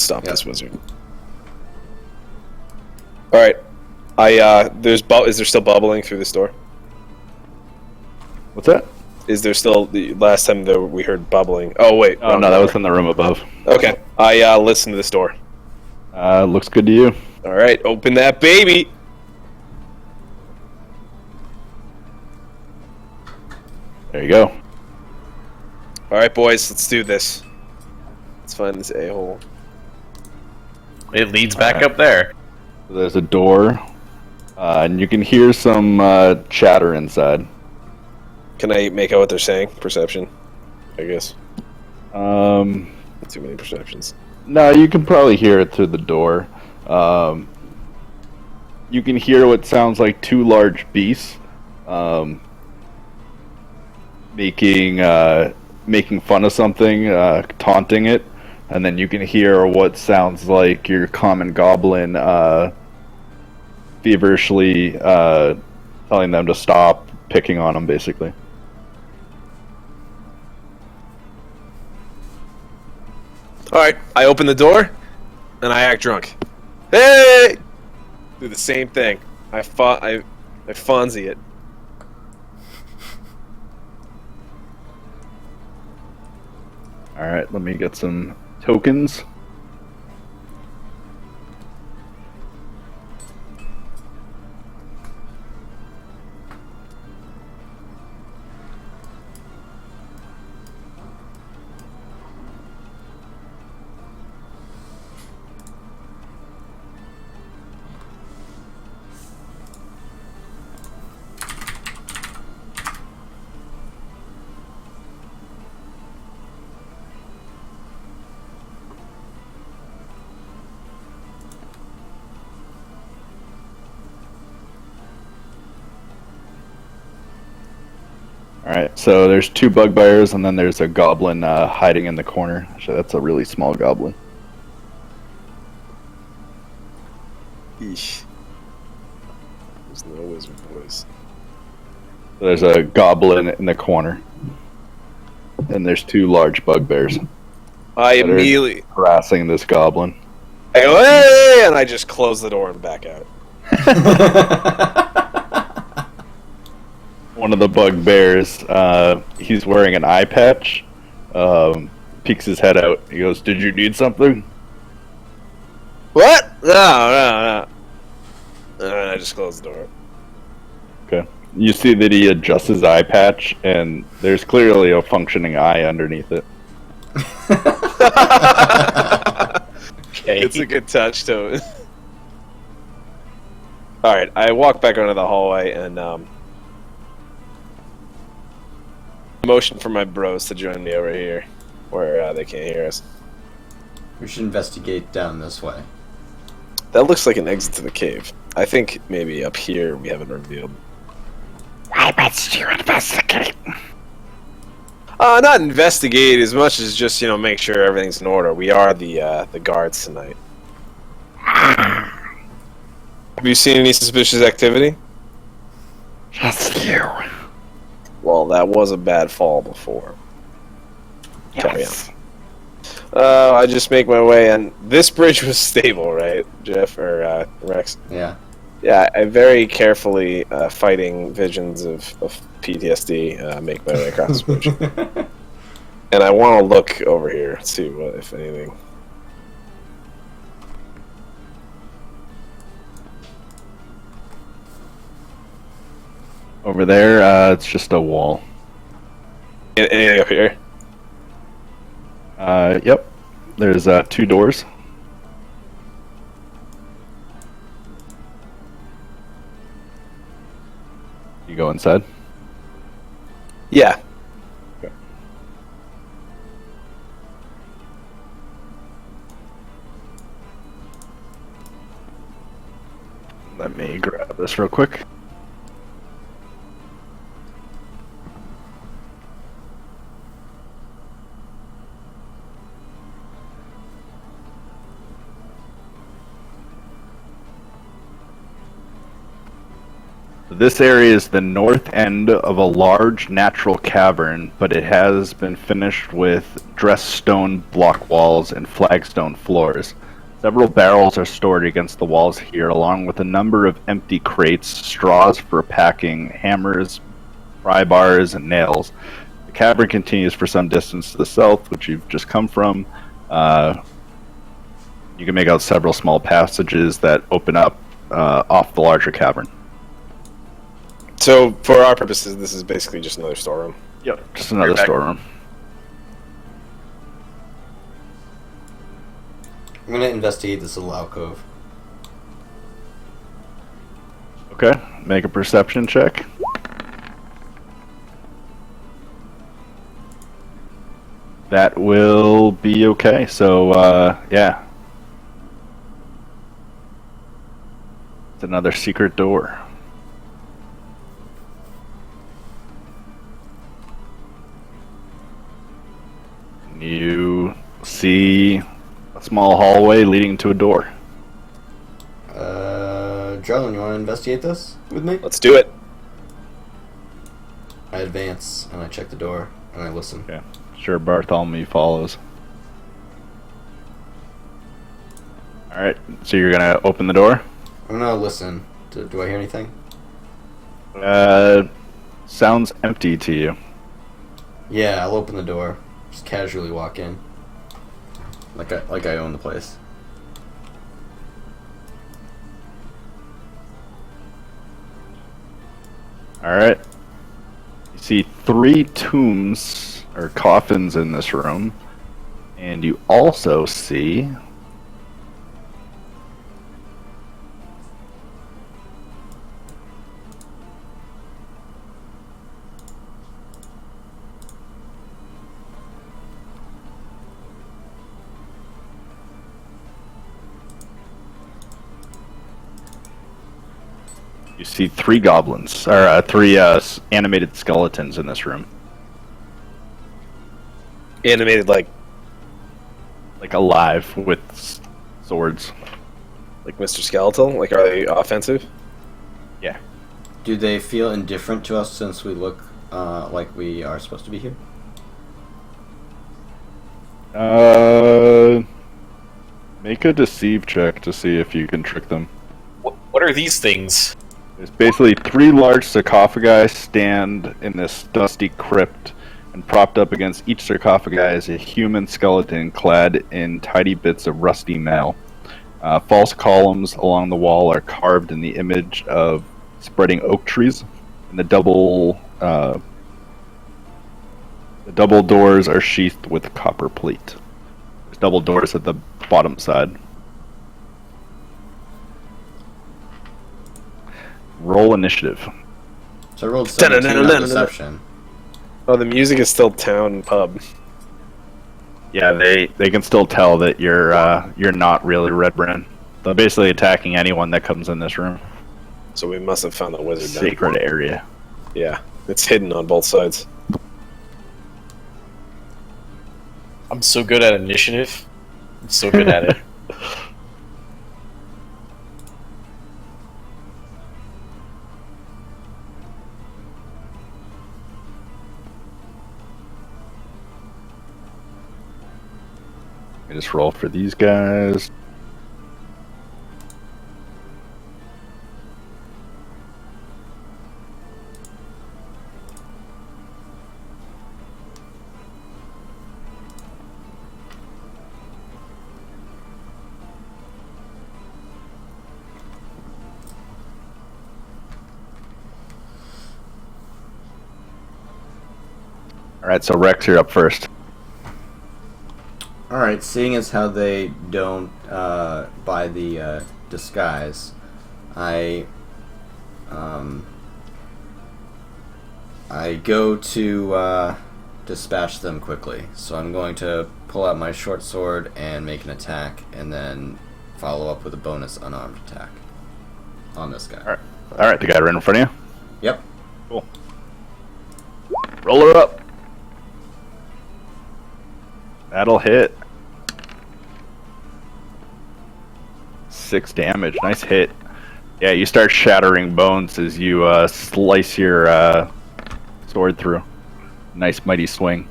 stop this wizard. All right. Is there still bubbling through this door? What's that? Is there still the last time we heard bubbling? Oh wait. Oh no, that was in the room above. Okay. I listen to this door. Looks good to you. All right, open that baby. There you go. All right, boys, let's do this. Let's find this a-hole. It leads back up there. There's a door, and you can hear some chatter inside. Can I make out what they're saying? Perception, I guess. Too many perceptions. No, you can probably hear it through the door. You can hear what sounds like two large beasts making fun of something, taunting it, and then you can hear what sounds like your common goblin feverishly telling them to stop picking on them, basically. All right, I open the door, and I act drunk. Hey! Do the same thing. I Fonzie it. All right, let me get some tokens. Alright, so there's two bugbears, and then there's a goblin hiding in the corner. Actually, that's a really small goblin. Eesh. There's no wizard boys. There's a goblin in the corner. And there's two large bugbears. I immediately harassing this goblin. I go, hey! And I just close the door and back out. One of the bugbears, he's wearing an eye patch, peeks his head out. He goes, "Did you need something?" What? No. And I just close the door. Okay. You see that he adjusts his eye patch, and there's clearly a functioning eye underneath it. Okay. It's a good touch to it. Alright, I walk back onto the hallway and motion for my bros to join me over here, where they can't hear us. We should investigate down this way. That looks like an exit to the cave. I think maybe up here we haven't revealed. Why must you investigate? Not investigate as much as just, make sure everything's in order. We are the guards tonight. Have you seen any suspicious activity? Just you. Well, that was a bad fall before. Yes. Carry on. I just make my way, and this bridge was stable, right, Jeff or Rex? Yeah. Yeah, I very carefully, fighting visions of PTSD, make my way across this bridge. And I want to look over here, see what, if anything. Over there, it's just a wall. Anything up here? Yep. There's two doors. You go inside? Yeah. Okay. Let me grab this real quick. This area is the north end of a large natural cavern, but it has been finished with dressed stone block walls and flagstone floors. Several barrels are stored against the walls here, along with a number of empty crates, straws for packing, hammers, pry bars, and nails. The cavern continues for some distance to the south, which you've just come from. You can make out several small passages that open up off the larger cavern. So, for our purposes, this is basically just another storeroom. Yep, just another Perfect. storeroom. I'm gonna investigate this little alcove. Okay, make a perception check. That will be okay. So, yeah. It's another secret door. You see a small hallway leading to a door. Drellin, you want to investigate this with me? Let's do it. I advance and I check the door and I listen. Okay. Sure, Bartholomew follows. Alright, so you're gonna open the door? I'm gonna listen. Do I hear anything? Sounds empty to you. Yeah, I'll open the door. Just casually walk in. Like I own the place. Alright. You see 3 tombs, or coffins in this room. And you also see... You see 3 goblins, or 3 animated skeletons in this room. Animated like Alive with swords. Mr. Skeletal? Like, are they offensive? Yeah. Do they feel indifferent to us since we look like we are supposed to be here? Make a deceive check to see if you can trick them. What are these things? There's basically 3 large sarcophagi stand in this dusty crypt, and propped up against each sarcophagi is a human skeleton clad in tidy bits of rusty metal. False columns along the wall are carved in the image of spreading oak trees, and the double doors are sheathed with copper plate. There's double doors at the bottom side. Roll initiative. So I rolled 17 on deception. Oh, the music is still town pub. Yeah, they can still tell that you're not really Red Brand. They're basically attacking anyone that comes in this room. So we must have found the wizard then. Sacred area. Yeah, it's hidden on both sides. I'm so good at initiative. I'm so good at it. I just roll for these guys. Alright, so Rex, you're up first. Alright, seeing as how they don't buy the disguise, I go to dispatch them quickly. So I'm going to pull out my short sword and make an attack, and then follow up with a bonus unarmed attack on this guy. Alright, the guy right in front of you? Yep. Cool. Roll her up. That'll hit. 6 damage. Nice hit. Yeah, you start shattering bones as you slice your sword through. Nice mighty swing.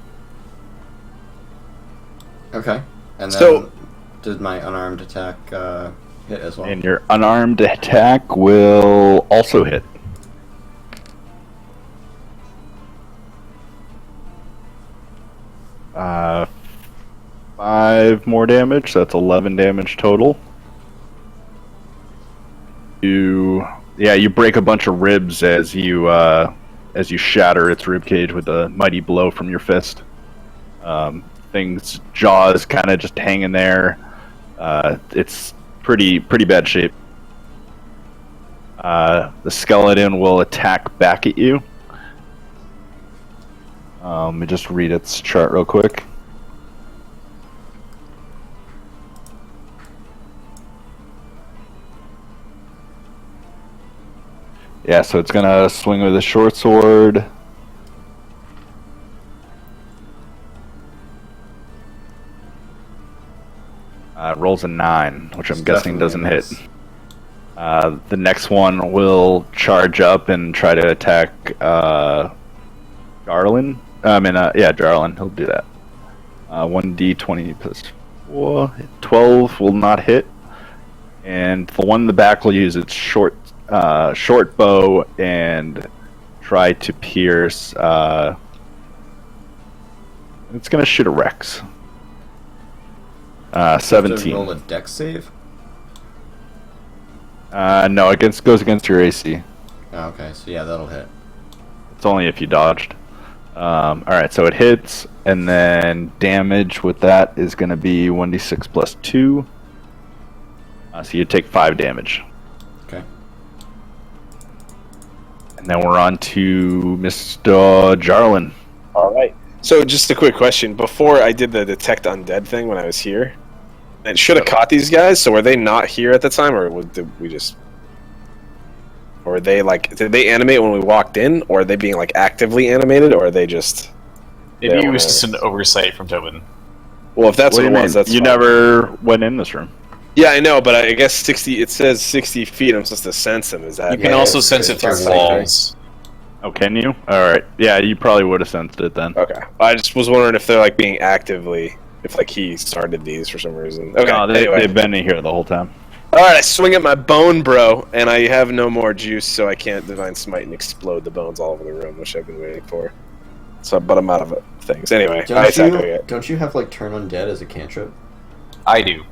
Okay. And then So- did my unarmed attack hit as well? And your unarmed attack will also hit. Uh, 5 more damage, so that's 11 damage total. You break a bunch of ribs as you shatter its rib cage with a mighty blow from your fist. Thing's jaws kind of just hanging there. It's pretty bad shape. The skeleton will attack back at you. Let me just read its chart real quick. Yeah, so it's gonna swing with a short sword. Rolls a 9, which I'm guessing doesn't hit. The next one will charge up and try to attack Jarlin. Jarlin. He'll do that. 1d20 plus 4. 12 will not hit. And the one in the back will use its short bow and try to pierce. It's going to shoot a Rex. 17. Roll a dex save? No, it goes against your AC. Oh, okay, so yeah, that'll hit. It's only if you dodged. Alright, so it hits, and then damage with that is going to be 1d6 plus 2. So you take 5 damage. Okay. And then we're on to Mr. Jarlin. All right. So just a quick question. Before I did the detect undead thing when I was here, it should have caught these guys. So were they not here at the time, or did we just... Or were they did they animate when we walked in, or are they being actively animated, or are they just... Maybe it Yeah, was just an oversight from Tobin. Well, if that's What do what you it was, mean? that's You fine. never went in this room. Yeah, I know, but I guess 60. It says 60 feet. I'm supposed to sense them. Is that? You can Yeah, also it's- sense it it's through possible. walls. Oh, can you? Alright. Yeah, you probably would have sensed it then. Okay. I just was wondering if they're being actively, if he started these for some reason. Okay. No, Anyway. they've been in here the whole time. All right. I swing at my bone, bro, and I have no more juice, so I can't divine smite and explode the bones all over the room, which I've been waiting for. So, but I'm out of things. Anyway, I attack again. Don't you have turn undead as a cantrip? I do.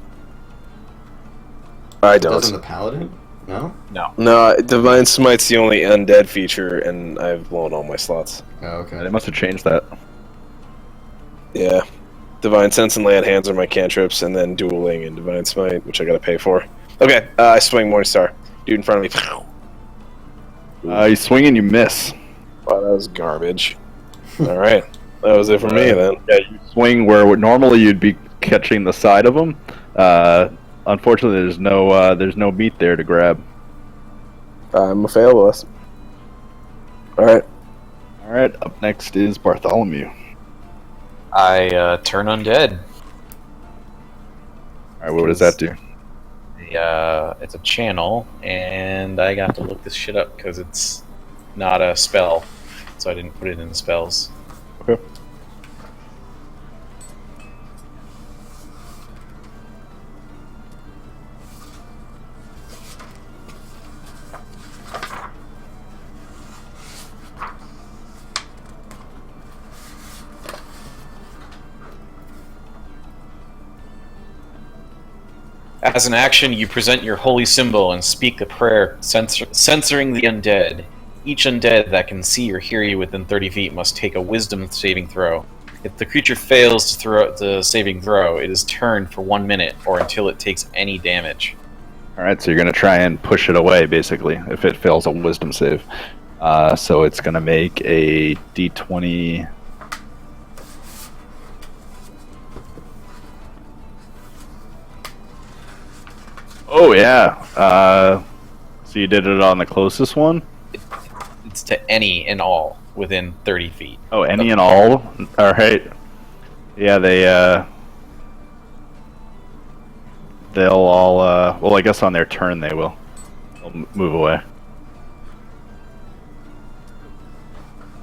I Doesn't don't. the paladin? No? No. No, divine smite's the only undead feature, and I've blown all my slots. Oh, okay. They must have changed that. Yeah. Divine sense and lay on hands are my cantrips, and then dueling and divine smite, which I gotta pay for. Okay, I swing Morningstar. Dude in front of me. You swing and you miss. Wow, that was garbage. All right, that was it for me then. Yeah, you swing where normally you'd be catching the side of them. Unfortunately, there's no meat there to grab. I'm a fail, boss. All right. All right, up next is Bartholomew. I turn undead. All right, what does that do? It's a channel, and I got to look this shit up because it's not a spell, so I didn't put it in the spells. Okay. As an action, you present your holy symbol and speak a prayer censoring the undead. Each undead that can see or hear you within 30 feet must take a wisdom saving throw. If the creature fails to throw the saving throw, it is turned for 1 minute or until it takes any damage. All right, so you're gonna try and push it away, basically, if it fails a Wisdom save. So it's gonna make a D20. Oh yeah. So you did it on the closest one. It's to any and all within 30 feet. Oh, any and all. All right. Yeah, they'll all. Well, I guess on their turn they will. They'll Move away.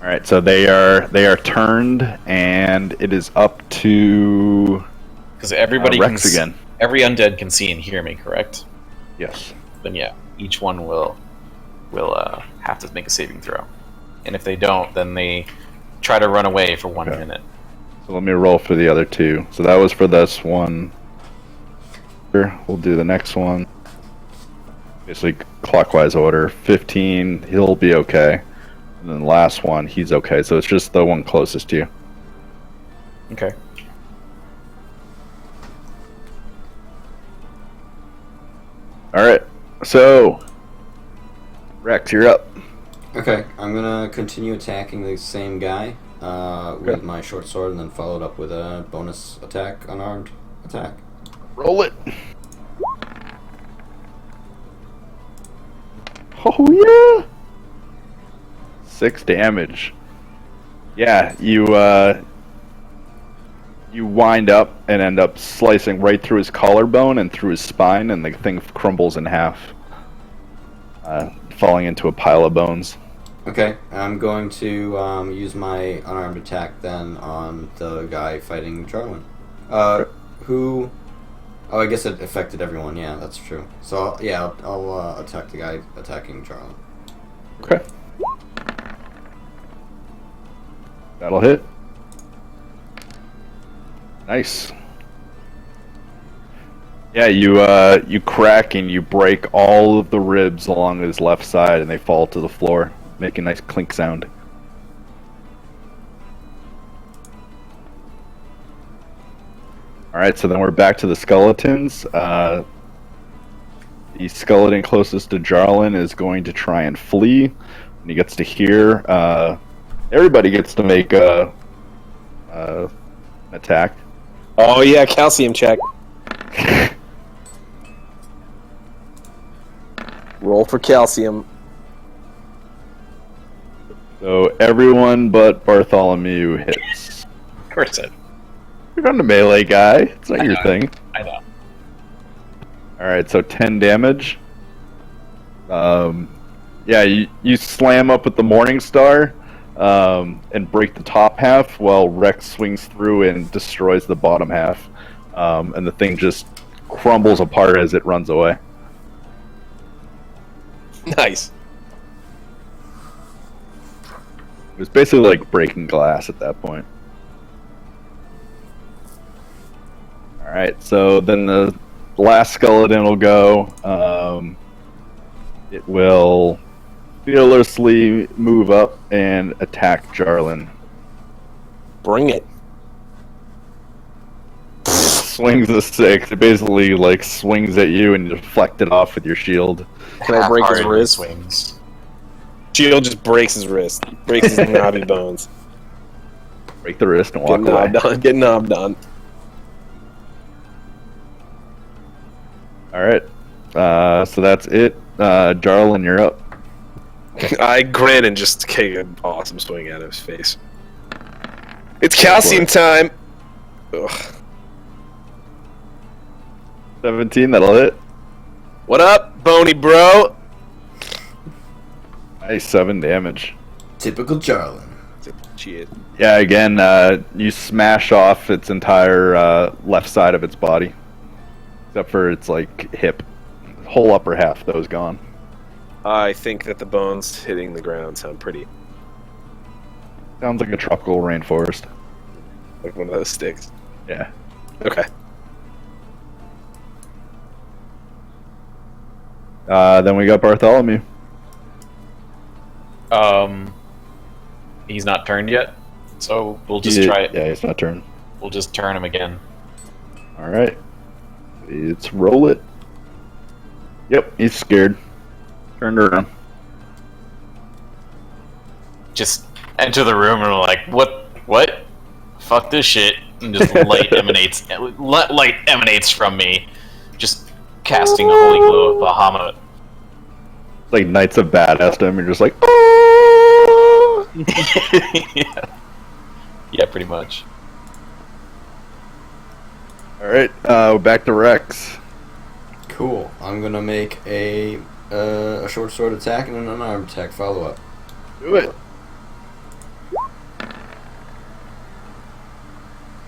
All right, so they are turned, and it is up to Because everybody Rex can again. Every undead can see and hear me, correct? Yes. Then yeah, each one will have to make a saving throw, and if they don't, then they try to run away for 1 minute. So let me roll for the other two. So that was for this one. Here, we'll do the next one. Basically clockwise order. 15, he'll be okay. And then the last one, he's okay. So it's just the one closest to you. Okay. Alright. So Rex, you're up. Okay, I'm gonna continue attacking the same guy with my short sword, and then follow it up with a bonus attack, unarmed attack. Roll it. Oh yeah. 6 damage. Yeah, you wind up and end up slicing right through his collarbone and through his spine, and the thing crumbles in half, falling into a pile of bones. Okay, I'm going to use my unarmed attack then on the guy fighting Jarwin. Who? Oh, I guess it affected everyone. Yeah, that's true. So yeah, I'll attack the guy attacking Jarwin. Okay. That'll hit. Nice. Yeah, you crack and you break all of the ribs along his left side, and they fall to the floor, making a nice clink sound. Alright, so then we're back to the skeletons. The skeleton closest to Jarlin is going to try and flee. When he gets to here, everybody gets to make an attack. Oh yeah, calcium check. Roll for calcium. So everyone but Bartholomew hits. Of course it. You're not a melee guy. It's not your thing. I know. Alright, so 10 damage. Yeah, you slam up with the Morning Star and break the top half, while Rex swings through and destroys the bottom half. And the thing just crumbles apart as it runs away. Nice. It was basically like breaking glass at that point. Alright, so then the last skeleton will go. It will fearlessly move up and attack Jarlin. Bring it. Swings a 6. It basically like swings at you and deflect it off with your shield. Can I break his Half-hearted wrist? swings. Shield just breaks his wrist. Breaks his knobby bones. Break the wrist and Get walk away. knobbed on. Get knobbed on. Alright. So that's it. Jarlin, you're up. I grin and just take an awesome swing out of his face. It's calcium time! Ugh. 17, that'll hit. What up, bony bro? Nice, 7 damage. Typical Jarlin. Shit. Yeah, again, you smash off its entire left side of its body. Except for its, like, hip. Whole upper half, though, is gone. I think that the bones hitting the ground sound pretty Sounds like a tropical rainforest. like one of those sticks. Yeah. Okay. Then we got Bartholomew. He's not turned yet, so we'll just try it. Yeah, it's not turn. We'll just turn him again. Alright. Let's roll it. Yep, he's scared. Turned around. Just enter the room and we're like, what? Fuck this shit. And just light emanates from me. Just casting a holy glow of Bahamut. It's like Knights of Badass to him, you're just like, yeah, pretty much. Alright, back to Rex. Cool. I'm gonna make a short sword attack and an unarmed attack follow up. Do it.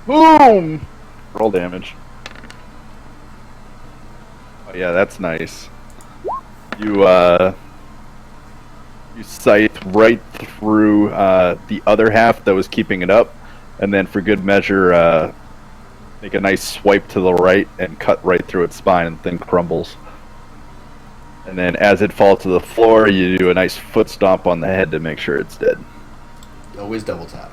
Boom! Roll damage. Oh yeah, that's nice. You you sight right through the other half that was keeping it up, and then for good measure, make a nice swipe to the right and cut right through its spine, and the thing crumbles. And then as it falls to the floor, you do a nice foot stomp on the head to make sure it's dead. Always double tap.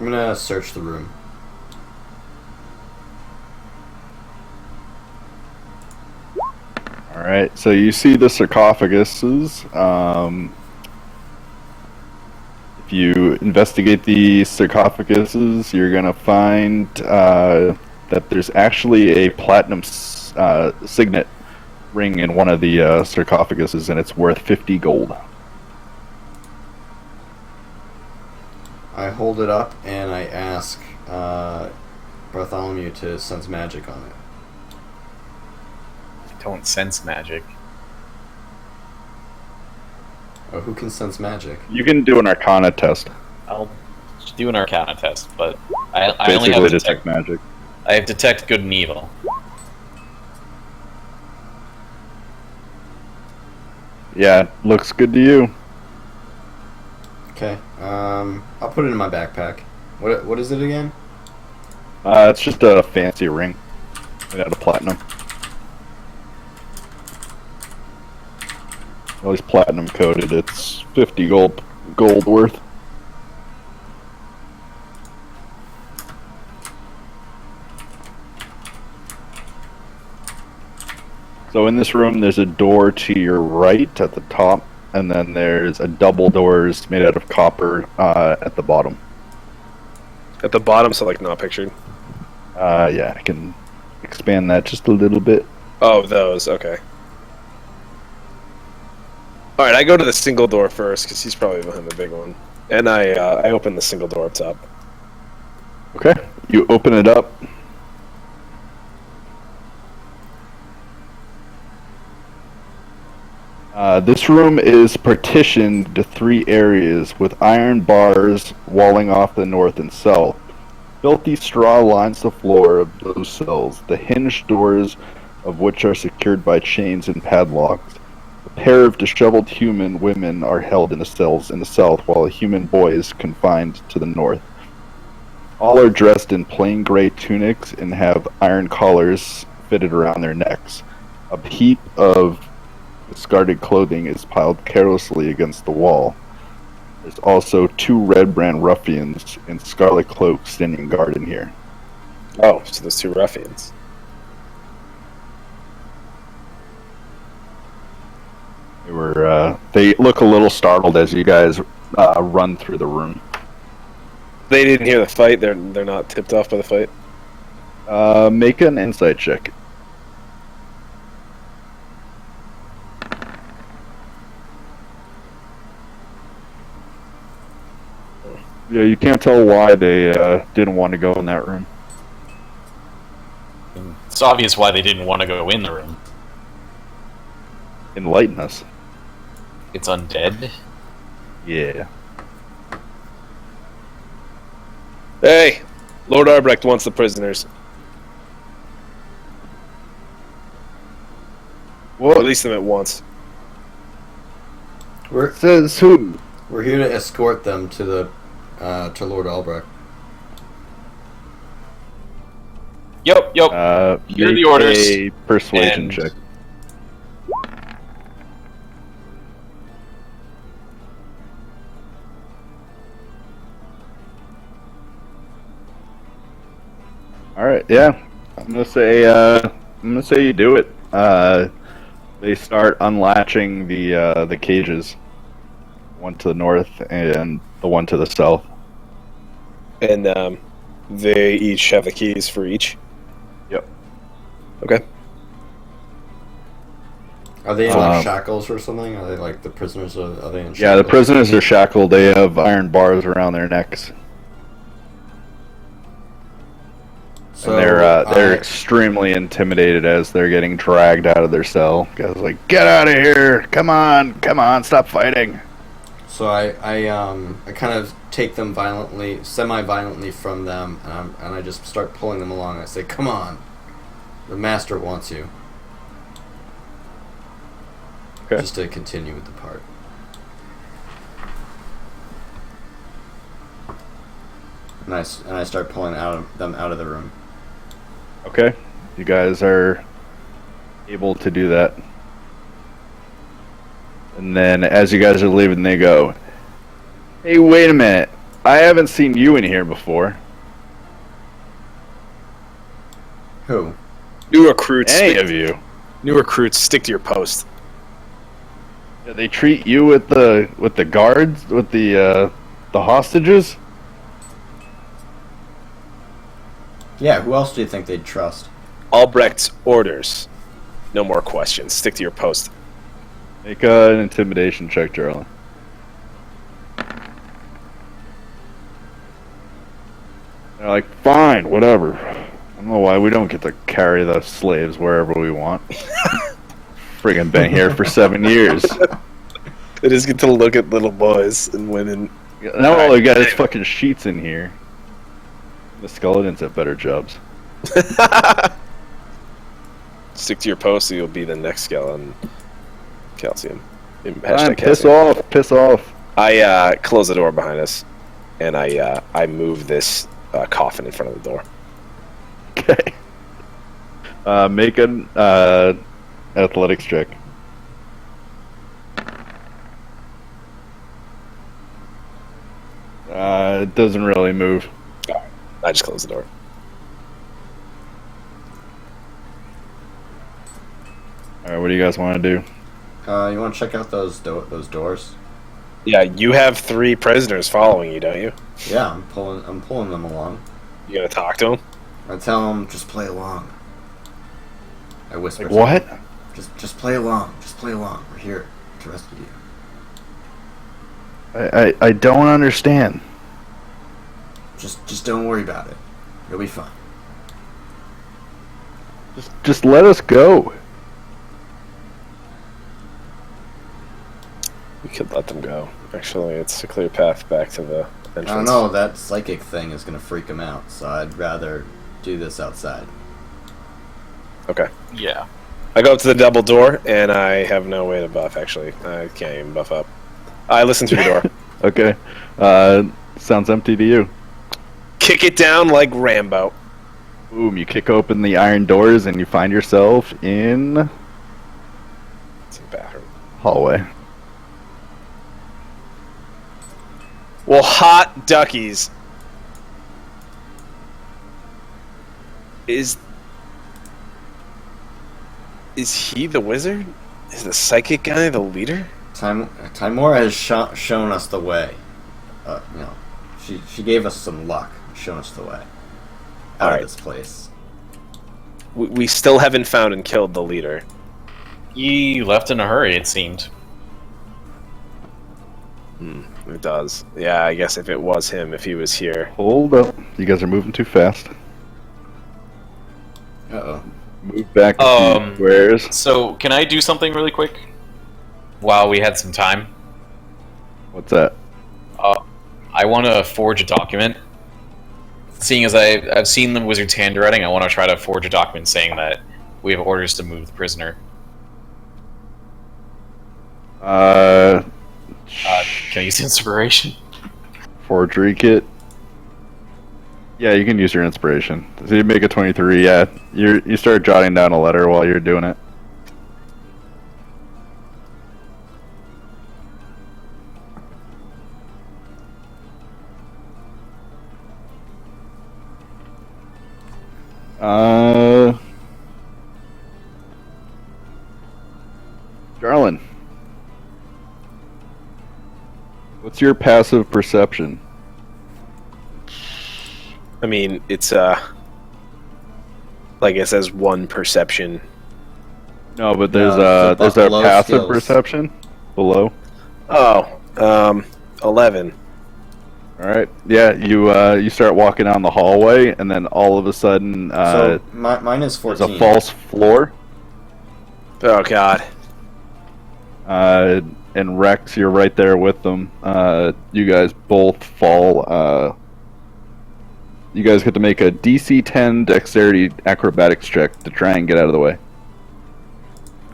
I'm gonna search the room. Alright, so you see the sarcophaguses. If you investigate the sarcophaguses, you're going to find that there's actually a platinum signet ring in one of the sarcophaguses, and it's worth 50 gold. I hold it up and I ask Bartholomew to sense magic on it. Don't sense magic. Oh, who can sense magic? You can do an Arcana test. I'll do an Arcana test, but I only Basically have detect magic. I have detect good and evil. Yeah, looks good to you. Okay. I'll put it in my backpack. What is it again? It's just a fancy ring made out of platinum. Well, it's platinum coated. It's 50 gold worth. So in this room, there's a door to your right at the top, and then there's a double doors made out of copper at the bottom. At the bottom, so like not pictured. Yeah, I can expand that just a little bit. Oh, those. Okay. All right, I go to the single door first because he's probably behind the big one, and I open the single door up top. Okay, you open it up. This room is partitioned into 3 areas with iron bars walling off the north and south. Filthy straw lines the floor of those cells, the hinged doors of which are secured by chains and padlocks. A pair of disheveled human women are held in the cells in the south, while a human boy is confined to the north. All are dressed in plain gray tunics and have iron collars fitted around their necks. A heap of discarded clothing is piled carelessly against the wall. There's also 2 red brand ruffians in scarlet cloaks standing guard in here. Oh, so those 2 ruffians. They look a little startled as you guys run through the room. They didn't hear the fight. They're not tipped off by the fight. Make an insight check. Yeah, you can't tell why they didn't want to go in that room. It's obvious why they didn't want to go in the room. Enlighten us. It's undead. Yeah. Hey, Lord Arbrecht wants the prisoners. What? Release them at once. Says who? We're here to escort them to the to Lord Albrecht. Yep. Here are the orders. A persuasion And- check. All right, yeah. I'm gonna say you do it. They start unlatching the cages. One to the north and the one to the south. And they each have the keys for each. Yep. Okay. Are they in like shackles or something? Are they like the prisoners? Are they in shackles? Yeah, the prisoners are shackled. They have iron bars around their necks. So And they're extremely intimidated as they're getting dragged out of their cell. Guys are like, get out of here! Come on, stop fighting! So I kind of take them violently, semi-violently from them, and I just start pulling them along. I say, "Come on, the master wants you." Okay. Just to continue with the part. And I start pulling them out of the room. Okay. You guys are able to do that. And then as you guys are leaving, they go, hey, wait a minute. I haven't seen you in here before. Who? New recruits. Any of you. New recruits, stick to your post. Yeah, they treat you with the guards, with the hostages? Yeah, who else do you think they'd trust? Albrecht's orders. No more questions. Stick to your post. Make an intimidation check, Charlie. They're like, fine, whatever. I don't know why we don't get to carry the slaves wherever we want. Friggin' been here for 7 years. They just get to look at little boys and women. Now all we got is fucking sheets in here. The skeletons have better jobs. Stick to your post, or you'll be the next skeleton. Calcium. Fine, piss calcium. piss off. I close the door behind us, and I move this coffin in front of the door. Okay. Make an athletics check. It doesn't really move. I just close the door. Alright, what do you guys want to do? You want to check out those doors? Yeah, you have 3 prisoners following you, don't you? Yeah, I'm pulling them along. You gonna talk to them? I tell them, just play along. I whisper. Like, to what? them, just play along. Just play along. We're here to rescue you. I don't understand. Just don't worry about it. You'll be fine. Just let us go. We could let them go. Actually, it's a clear path back to the entrance. I don't know, that psychic thing is gonna freak them out, so I'd rather do this outside. Okay. Yeah. I go up to the double door, and I have no way to buff, actually. I can't even buff up. I listen through the door. Okay. Sounds empty to you. Kick it down like Rambo. Boom, you kick open the iron doors and you find yourself in It's a bathroom. hallway. Well, hot duckies. Is he the wizard? Is the psychic guy the leader? Timora has shown us the way. She gave us some luck, shown us the way out Alright. of this place. We still haven't found and killed the leader. He left in a hurry, it seemed. It does. Yeah, I guess if it was him, if he was here. Hold up. You guys are moving too fast. Uh-oh. Move back a few squares. So, can I do something really quick? While we had some time? What's that? I want to forge a document. Seeing as I've seen the wizard's handwriting, I want to try to forge a document saying that we have orders to move the prisoner. Can I use inspiration? Forgery kit. Yeah, you can use your inspiration. So you make a 23. Yeah, you start jotting down a letter while you're doing it. Jarlin, what's your passive perception? I mean, it's like it says 1 perception. No, but there's No, there's a below passive skills. perception below. Oh, 11. All right. Yeah, you start walking down the hallway, and then all of a sudden, So mine is there's 14. a false floor. Oh god. And Rex, you're right there with them. You guys both fall. You guys get to make a DC 10 Dexterity Acrobatics check to try and get out of the way.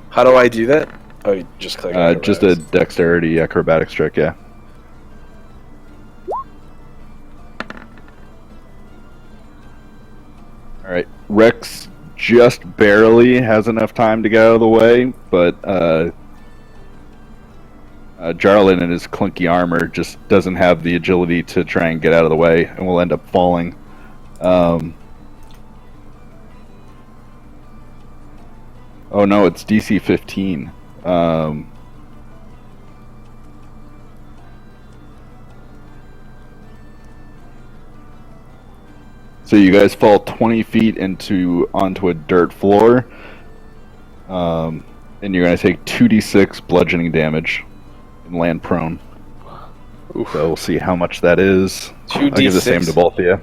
How do I do that? Oh, you just click on Just a Dexterity Acrobatics check, yeah. Alright, Rex just barely has enough time to get out of the way, but Jarlin in his clunky armor just doesn't have the agility to try and get out of the way and will end up falling. Oh no, it's DC 15. So you guys fall 20 feet onto a dirt floor, and you're gonna take 2d6 bludgeoning damage and land prone. Oof. So we'll see how much that is. 2d6? I'll give the same to both of you.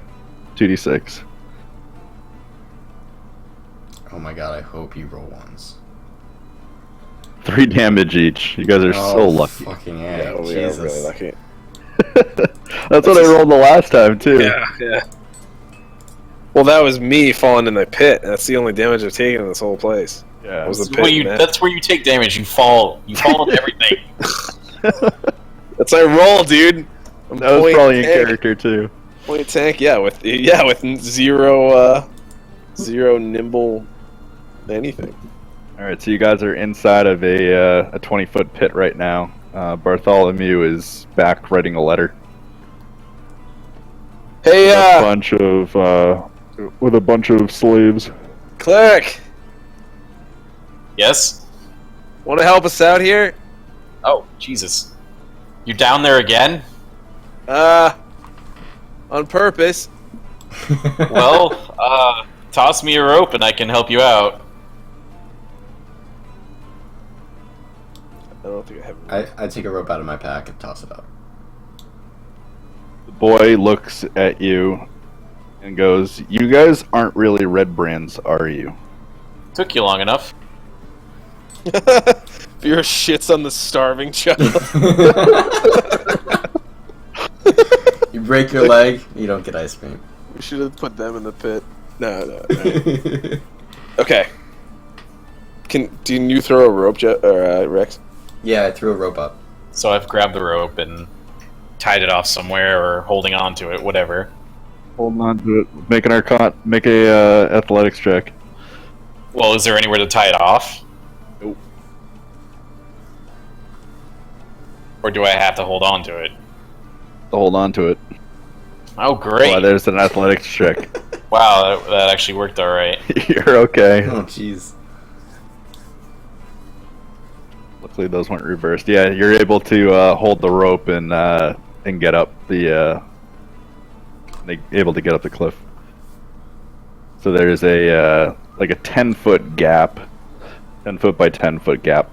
2d6. Oh my god, I hope you roll ones. 3 damage each. You guys are so lucky. Fucking Yeah, A. we Jesus. are really lucky. That's what I rolled the last time too. Yeah. Well, that was me falling in the pit. That's the only damage I've taken in this whole place. Yeah. Was the That's pit where you, in that. that's where you take damage. You fall. You fall in everything. That's my roll, dude. I'm That was point probably in tank. character too. Point tank, with zero nimble anything. All right, so you guys are inside of a 20-foot pit right now. Bartholomew is back writing a letter. Hey, With a bunch of slaves. Cleric, Yes? want to help us out here? Oh, Jesus. You're down there again? On purpose. Well, toss me a rope and I can help you out. I don't think I have. I take a rope out of my pack and toss it out. The boy looks at you and goes, "You guys aren't really red brands, are you?" Took you long enough. Vera shits on the starving child. You break your leg, you don't get ice cream. We should have put them in the pit. No. Okay. Can you throw a rope, Rex? Yeah, I threw a rope up. So I've grabbed the rope and tied it off somewhere or holding on to it, whatever. Holding on to it. Make a athletics check. Well, is there anywhere to tie it off? Nope. Or do I have to hold on to it? Hold on to it. Oh, great. Well, there's an athletics check. Wow, that actually worked alright. You're okay. Oh, jeez. Luckily, those weren't reversed. Yeah, you're able to hold the rope and get up able to get up the cliff. So there's a 10-foot gap, 10-foot by 10-foot gap.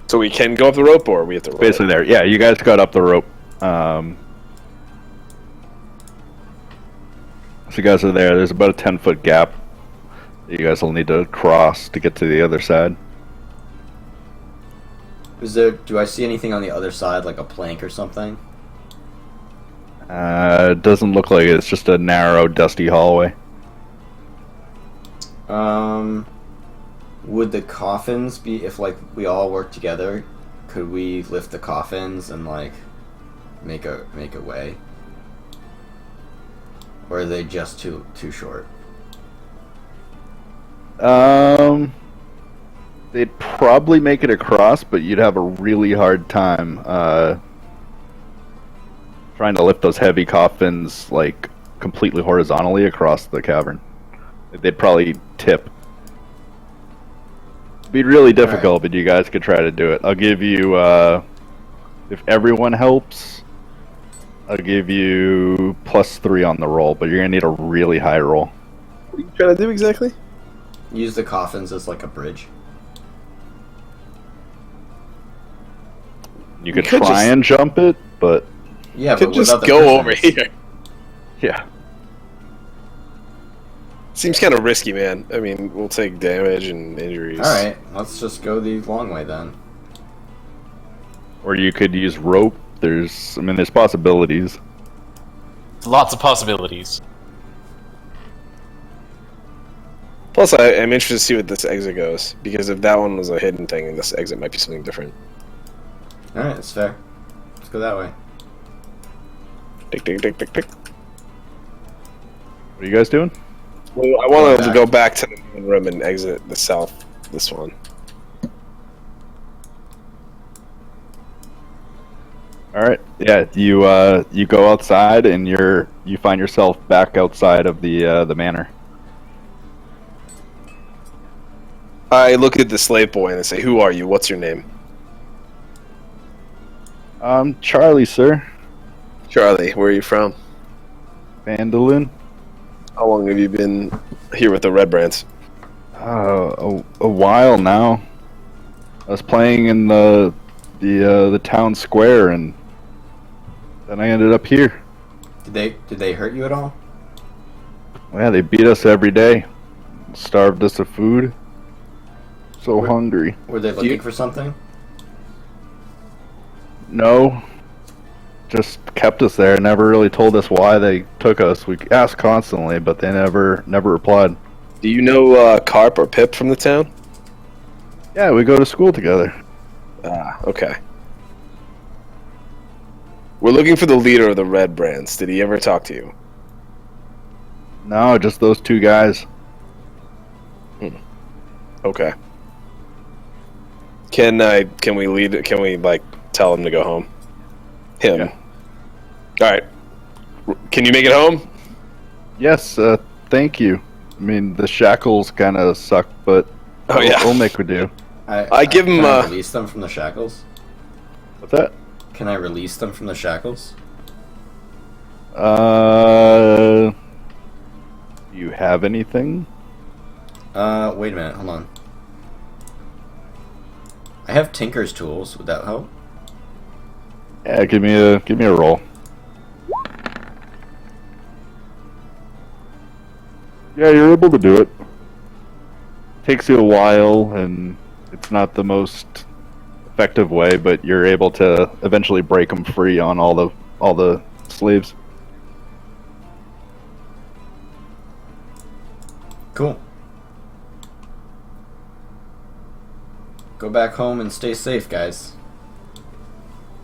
So we can go up the rope, or we have to roll Basically, there. Yeah, you guys got up the rope. So you guys are there. There's about a 10-foot gap that you guys will need to cross to get to the other side. Do I see anything on the other side, like a plank or something? It doesn't look like it. It's just a narrow, dusty hallway. Would the coffins be, if like we all work together, could we lift the coffins and like make a way? Or are they just too short? They'd probably make it across, but you'd have a really hard time trying to lift those heavy coffins like completely horizontally across the cavern. They'd probably tip. It'd be really difficult, but you guys could try to do it. I'll give you, if everyone helps, I'll give you +3 on the roll, but you're gonna need a really high roll. What are you trying to do exactly? Use the coffins as like a bridge. You could could try just- and jump it, but Yeah, Could but just without the go over prisoners. here. yeah. Seems kind of risky, man. I mean, we'll take damage and injuries. Alright, let's just go the long way then. Or you could use rope. There's possibilities. Lots of possibilities. Plus, I am interested to see what this exit goes, because if that one was a hidden thing, this exit might be something different. Alright, that's fair. Let's go that way. Tick, tick, tick, tick, tick. What are you guys doing? Well, I want to back. go back to the main room and exit the south. This one. All right. Yeah. You go outside and you find yourself back outside of the manor. I look at the slave boy and I say, "Who are you? What's your name?" Charlie, sir. Charlie. Where are you from? Phandalin. How long have you been here with the Red Brands? A while now. I was playing in the town square, and then I ended up here. Did they hurt you at all? Yeah, they beat us every day, starved us of food. So Where- hungry. Were they looking you- for something? No, just kept us there. Never really told us why they took us. We asked constantly, but they never replied. Do you know Carp or Pip from the town? Yeah, we go to school together. Ah, okay. We're looking for the leader of the Red Brands. Did he ever talk to you? No, just those two guys. Okay. Can we lead? Can we like tell him to go home? Him. Yeah. All right. Can you make it home? Yes, thank you. I mean, the shackles kind of suck, but Oh, yeah. we'll make we do. I give him, Can I uh, release them from the shackles? What's that? Can I release them from the shackles? You have anything? Wait a minute, hold on. I have Tinker's tools. Would that help? Yeah, give me a roll. Yeah, you're able to do it. Takes you a while, and it's not the most effective way, but you're able to eventually break them free on all the slaves. Cool. Go back home and stay safe, guys.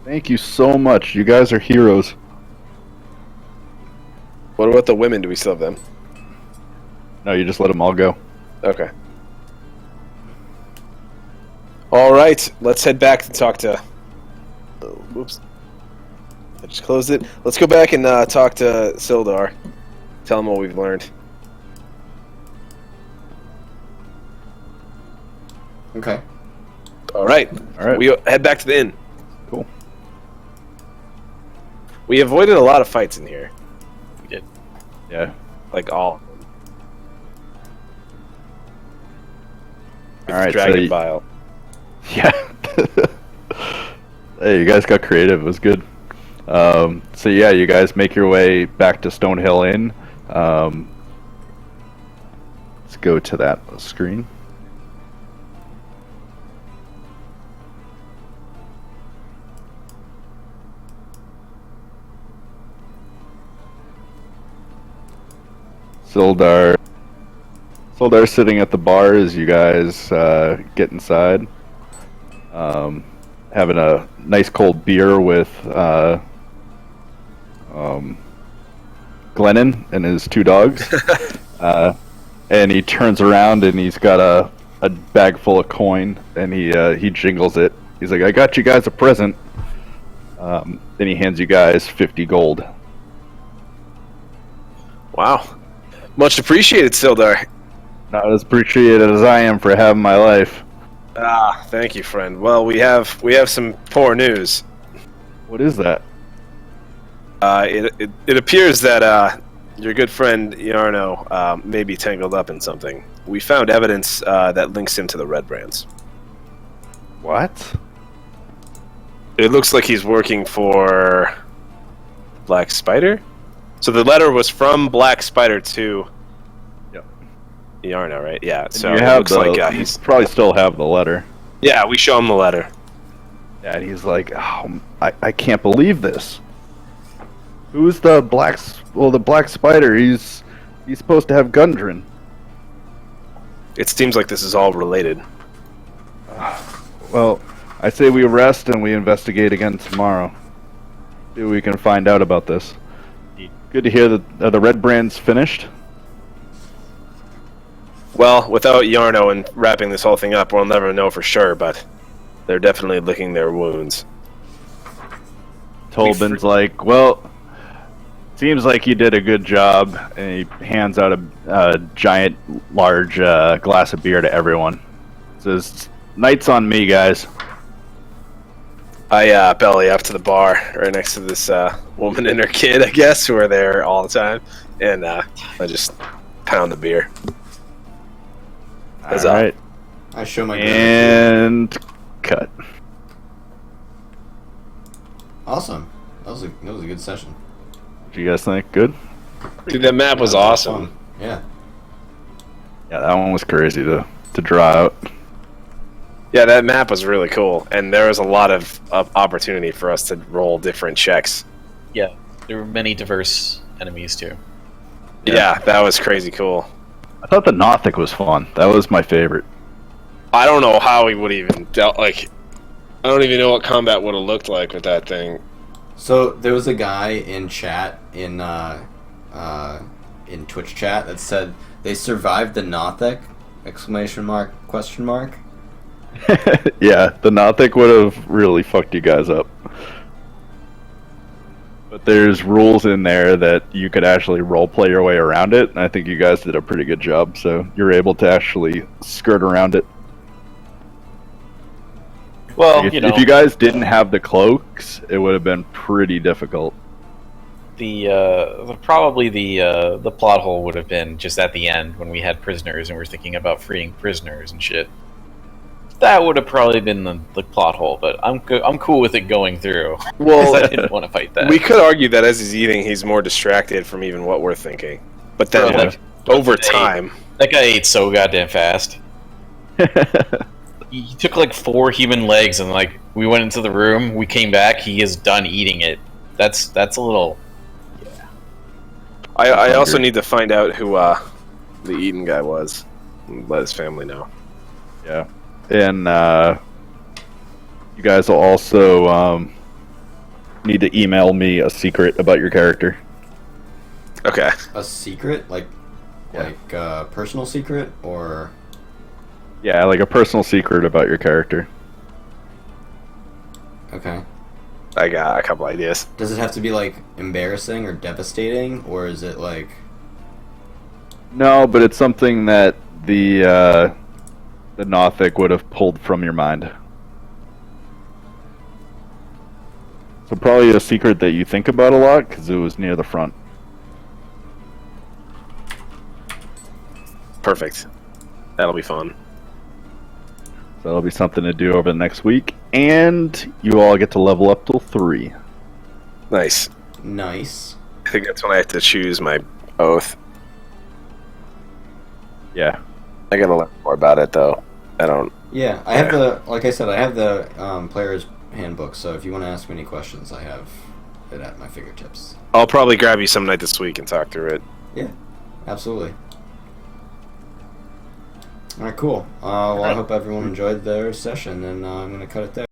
Thank you so much. You guys are heroes. What about the women? Do we still have them? No, you just let them all go. Okay. All right. Let's head back to talk to. Oh, whoops. I just closed it. Let's go back and talk to Sildar. Tell him what we've learned. Okay. All right. All right. We head back to the inn. Cool. We avoided a lot of fights in here. We did. Yeah. Like all of them. All right. Dragon so Bile. Yeah. Hey, you guys got creative. It was good. So yeah, you guys make your way back to Stonehill Inn. Let's go to that screen. Sildar's sitting at the bar as you guys get inside. Having a nice cold beer with Glennon and his two dogs. And he turns around and he's got a bag full of coin, and he jingles it. He's like, "I got you guys a present." Then he hands you guys 50 gold. Wow. Much appreciated, Sildar. Not as appreciated as I am for having my life. Ah, thank you, friend. Well, we have some poor news. What is that? It appears that your good friend Yarno may be tangled up in something. We found evidence that links him to the Red Brands. What? It looks like he's working for Black Spider. So the letter was from Black Spider to Yarno, right? Yeah. So you it have looks like you he's probably still have the letter. Yeah, we show him the letter. Yeah, and he's like, oh, I can't believe this. Who's the Black? Well, the Black Spider. He's supposed to have Gundren. It seems like this is all related. Well, I say we rest and we investigate again tomorrow. See what we can find out about this. Good to hear that the Red Brand's finished. Well, without Yarno and wrapping this whole thing up, we'll never know for sure, but they're definitely licking their wounds. Tolbin's like, well, seems like you did a good job, and he hands out a giant, large glass of beer to everyone. Says, "Night's on me, guys." I belly up to the bar right next to this woman and her kid, I guess, who are there all the time, and I just pound the beer. All right, I show my and cut. Awesome. That was a good session. What do you guys think? Good? Dude, that map was awesome. Yeah. Yeah, that one was crazy to draw out. Yeah, that map was really cool, and there was a lot of opportunity for us to roll different checks. Yeah, there were many diverse enemies too. Yeah, that was crazy cool. I thought the Nothic was fun. That was my favorite. I don't know how he would even dealt. Like, I don't even know what combat would have looked like with that thing. So there was a guy in chat in Twitch chat that said they survived the Nothic! Exclamation mark, question mark. Yeah, the Nothic would have really fucked you guys up. But there's rules in there that you could actually roleplay your way around it, and I think you guys did a pretty good job, so you're able to actually skirt around it. Well, if you guys didn't have the cloaks, it would have been pretty difficult. Probably the plot hole would have been just at the end when we had prisoners and we're thinking about freeing prisoners and shit. That would have probably been the plot hole, but I'm cool with it going through. Well, I didn't want to fight that. We could argue that as he's eating, he's more distracted from even what we're thinking. But then, Bro, like, over time, that guy ate so goddamn fast. He took like 4 human legs, and like we went into the room, we came back, he is done eating it. That's a little. Yeah. I also need to find out who the Eaton guy was. And let his family know. Yeah. And you guys will also need to email me a secret about your character. Okay. A secret, like personal secret, or Yeah, like a personal secret about your character. okay. I got a couple ideas. Does it have to be like embarrassing or devastating, or is it like? No, but it's something that the Nothic would have pulled from your mind. So probably a secret that you think about a lot, because it was near the front. Perfect. That'll be fun. So that'll be something to do over the next week, and you all get to level up till 3. Nice. Nice. I think that's when I have to choose my oath. Yeah. I gotta learn more about it, though. I don't... Yeah, I have the, like I said, I have the player's handbook, so if you want to ask me any questions, I have it at my fingertips. I'll probably grab you some night this week and talk through it. Yeah, absolutely. Alright, cool. Well, I hope everyone enjoyed their session, and I'm going to cut it there.